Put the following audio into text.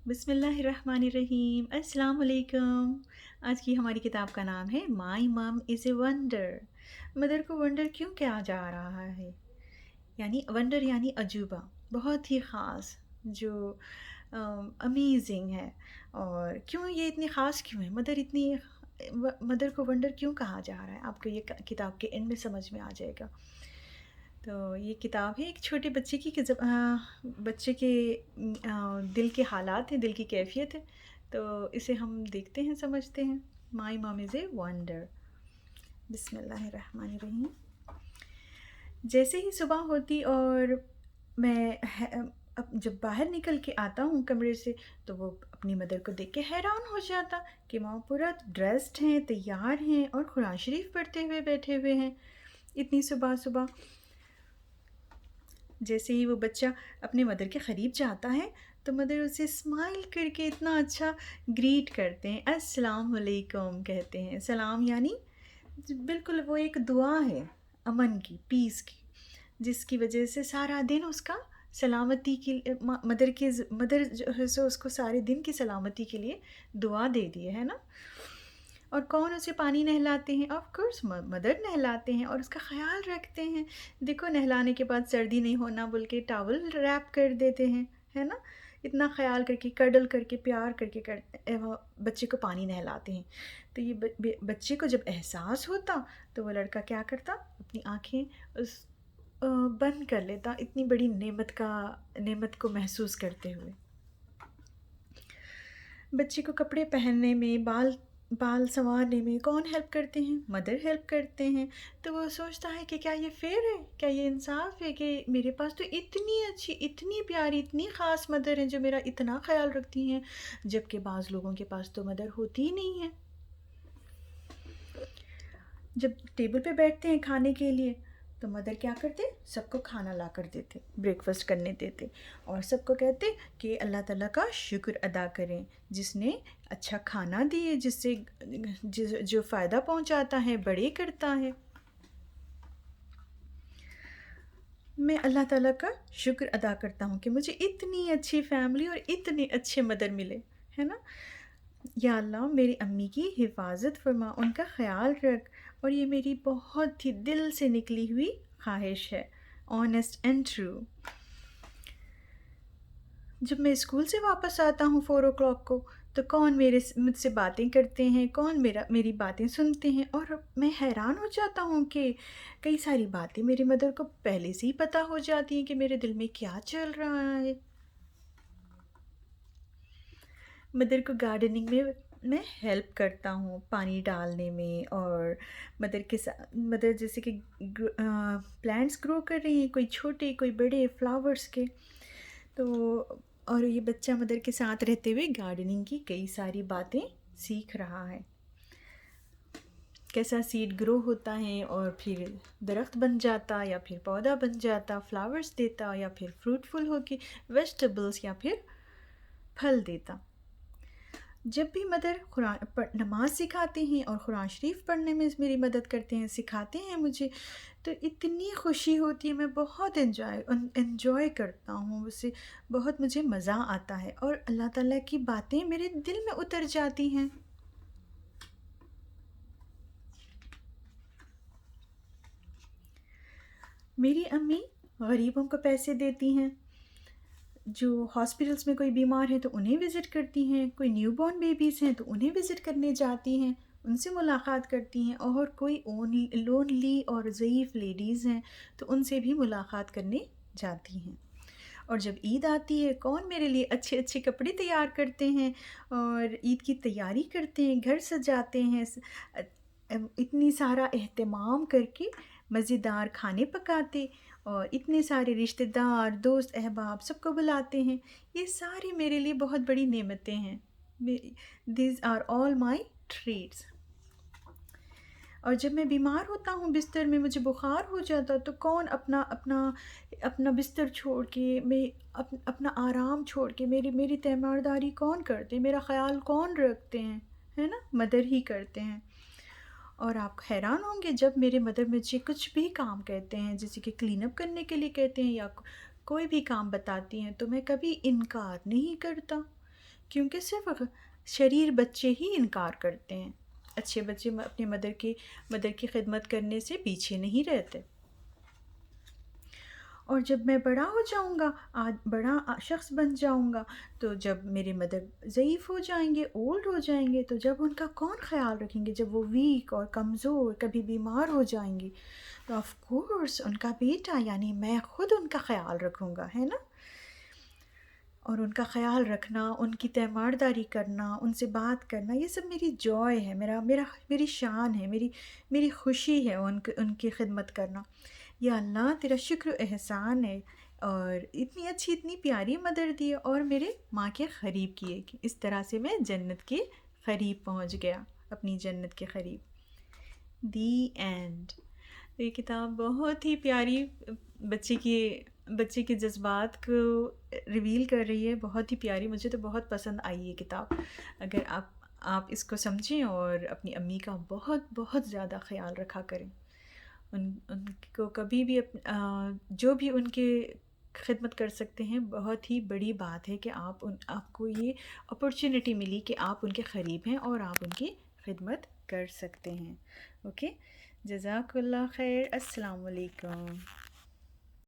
بسم اللہ الرحمن الرحیم، السلام علیکم۔ آج کی ہماری کتاب کا نام ہے مائی مم از اے ونڈر۔ مدر کو ونڈر کیوں کہا جا رہا ہے؟ یعنی ونڈر یعنی عجوبہ، بہت ہی خاص، جو امیزنگ ہے۔ اور کیوں یہ اتنی خاص کیوں ہے؟ مدر کو ونڈر کیوں کہا جا رہا ہے؟ آپ کو یہ کتاب کے اینڈ میں سمجھ میں آ جائے گا۔ تو یہ کتاب ہے ایک چھوٹے بچے کی، کہ بچے کے دل کے حالات ہیں، دل کی کیفیت ہے۔ تو اسے ہم دیکھتے ہیں، سمجھتے ہیں۔ مائی مام از اے ونڈر۔ بسم اللہ الرحمن الرحیم۔ جیسے ہی صبح ہوتی اور میں جب باہر نکل کے آتا ہوں کمرے سے، تو وہ اپنی مدر کو دیکھ کے حیران ہو جاتا کہ ماں پورا ڈریسڈ ہیں، تیار ہیں اور قرآن شریف پڑھتے ہوئے بیٹھے ہوئے ہیں اتنی صبح صبح۔ جیسے ہی وہ بچہ اپنے مدر کے قریب جاتا ہے تو مدر اسے اسمائل کر کے اتنا اچھا گریٹ کرتے ہیں، السلام علیکم کہتے ہیں۔ سلام یعنی بالکل وہ ایک دعا ہے امن کی، پیس کی، جس کی وجہ سے سارا دن اس کا سلامتی کی، مدر جو ہے سو اس کو سارے دن کی سلامتی کے لیے دعا دے دی ہے نا۔ اور کون اسے پانی نہلاتے ہیں؟ آف کورس مدر نہلاتے ہیں اور اس کا خیال رکھتے ہیں۔ دیکھو، نہلانے کے بعد سردی نہیں ہونا بول کے ٹاول ریپ کر دیتے ہیں، ہے نا۔ اتنا خیال کر کے، کڈل کر کے، پیار کر کے بچے کو پانی نہلاتے ہیں۔ تو یہ بچے کو جب احساس ہوتا تو وہ لڑکا کیا کرتا؟ اپنی آنکھیں بند کر لیتا، اتنی بڑی نعمت کو محسوس کرتے ہوئے۔ بچے کو کپڑے پہننے میں، بال سنوارنے میں کون ہیلپ کرتے ہیں؟ مدر ہیلپ کرتے ہیں۔ تو وہ سوچتا ہے کہ کیا یہ فیئر ہے، کیا یہ انصاف ہے کہ میرے پاس تو اتنی اچھی، اتنی پیاری، اتنی خاص مدر ہیں جو میرا اتنا خیال رکھتی ہیں، جبکہ بعض لوگوں کے پاس تو مدر ہوتی ہی نہیں ہے۔ جب ٹیبل پہ بیٹھتے ہیں کھانے کے لیے تو مدر کیا کرتے؟ سب کو کھانا لا کر دیتے، بریک فاسٹ کرنے دیتے، اور سب کو کہتے کہ اللہ تعالیٰ کا شکر ادا کریں جس نے اچھا کھانا دیے، جس سے جو فائدہ پہنچاتا ہے، بڑے کرتا ہے۔ میں اللہ تعالیٰ کا شکر ادا کرتا ہوں کہ مجھے اتنی اچھی فیملی اور اتنے اچھے مدر ملے، ہے نا۔ یا اللہ میری امی کی حفاظت فرما، ان کا خیال رکھ، اور یہ میری بہت ہی دل سے نکلی ہوئی خواہش ہے، آنیسٹ اینڈ ٹرو۔ جب میں اسکول سے واپس آتا ہوں 4 o'clock کو، تو کون مجھ سے باتیں کرتے ہیں، کون میری باتیں سنتے ہیں، اور میں حیران ہو جاتا ہوں کہ کئی ساری باتیں میری مدر کو پہلے سے ہی پتہ ہو جاتی ہیں کہ میرے دل میں کیا چل رہا ہے۔ مدر کو گارڈننگ میں ہیلپ کرتا ہوں، پانی ڈالنے میں، اور مدر جیسے کہ پلانٹس گرو کر رہی ہیں، کوئی چھوٹے کوئی بڑے فلاورز کے، تو اور یہ بچہ مدر کے ساتھ رہتے ہوئے گارڈننگ کی کئی ساری باتیں سیکھ رہا ہے، کیسا سیڈ گرو ہوتا ہے اور پھر درخت بن جاتا، یا پھر پودا بن جاتا، فلاورز دیتا، یا پھر فروٹفل ہو کے ویجیٹیبلز یا پھر پھل دیتا۔ جب بھی مدر نماز سکھاتے ہیں اور قرآن شریف پڑھنے میں میری مدد کرتے ہیں، سکھاتے ہیں مجھے، تو اتنی خوشی ہوتی ہے، میں بہت انجوائے کرتا ہوں اسے، بہت مجھے مزہ آتا ہے، اور اللہ تعالیٰ کی باتیں میرے دل میں اتر جاتی ہیں۔ میری امی غریبوں کو پیسے دیتی ہیں، جو ہاسپٹلس میں کوئی بیمار ہے تو انہیں وزٹ کرتی ہیں، کوئی نیو بورن بیبیز ہیں تو انہیں وزٹ کرنے جاتی ہیں، ان سے ملاقات کرتی ہیں، اور کوئی لونلی اور ضعیف لیڈیز ہیں تو ان سے بھی ملاقات کرنے جاتی ہیں۔ اور جب عید آتی ہے، کون میرے لیے اچھے اچھے کپڑے تیار کرتے ہیں اور عید کی تیاری کرتے ہیں، گھر سجاتے ہیں، اتنی سارا اہتمام کر کے مزیدار کھانے پکاتے، اور اتنے سارے رشتہ دار، دوست احباب سب کو بلاتے ہیں۔ یہ ساری میرے لیے بہت بڑی نعمتیں ہیں۔ These are all my treats. اور جب میں بیمار ہوتا ہوں، بستر میں مجھے بخار ہو جاتا، تو کون اپنا بستر چھوڑ کے، اپنا آرام چھوڑ کے میری تیمارداری کون کرتے، میرا خیال کون رکھتے ہیں؟ ہے نا، مدر ہی کرتے ہیں۔ اور آپ حیران ہوں گے، جب میرے مدر مجھے کچھ بھی کام کہتے ہیں، جیسے کہ کلین اپ کرنے کے لیے کہتے ہیں یا کوئی بھی کام بتاتی ہیں، تو میں کبھی انکار نہیں کرتا، کیونکہ صرف شریر بچے ہی انکار کرتے ہیں، اچھے بچے اپنے مدر کی خدمت کرنے سے پیچھے نہیں رہتے۔ اور جب میں بڑا ہو جاؤں گا، بڑا شخص بن جاؤں گا، تو جب میرے مدر ضعیف ہو جائیں گے، اولڈ ہو جائیں گے، تو جب ان کا کون خیال رکھیں گے؟ جب وہ ویک اور کمزور کبھی بیمار ہو جائیں گی، تو آف کورس ان کا بیٹا یعنی میں خود ان کا خیال رکھوں گا، ہے نا؟ اور ان کا خیال رکھنا، ان کی تیمارداری کرنا، ان سے بات کرنا، یہ سب میری جوائے ہے، میری شان ہے، میری خوشی ہے ان کی خدمت کرنا۔ یا اللہ تیرا شکر و احسان ہے، اور اتنی اچھی اتنی پیاری مدر دی ہے، اور میرے ماں کے قریب کیے، کہ اس طرح سے میں جنت کے قریب پہنچ گیا، اپنی جنت کے قریب۔ The end. یہ کتاب بہت ہی پیاری بچے کے جذبات کو ریویل کر رہی ہے، بہت ہی پیاری، مجھے تو بہت پسند آئی یہ کتاب۔ اگر آپ اس کو سمجھیں اور اپنی امی کا بہت بہت زیادہ خیال رکھا کریں، ان کو کبھی بھی جو بھی ان کے خدمت کر سکتے ہیں، بہت ہی بڑی بات ہے کہ آپ کو یہ اپرچونٹی ملی کہ آپ ان کے قریب ہیں اور آپ ان کی خدمت کر سکتے ہیں۔ اوکے، جزاک اللہ خیر، السلام علیکم۔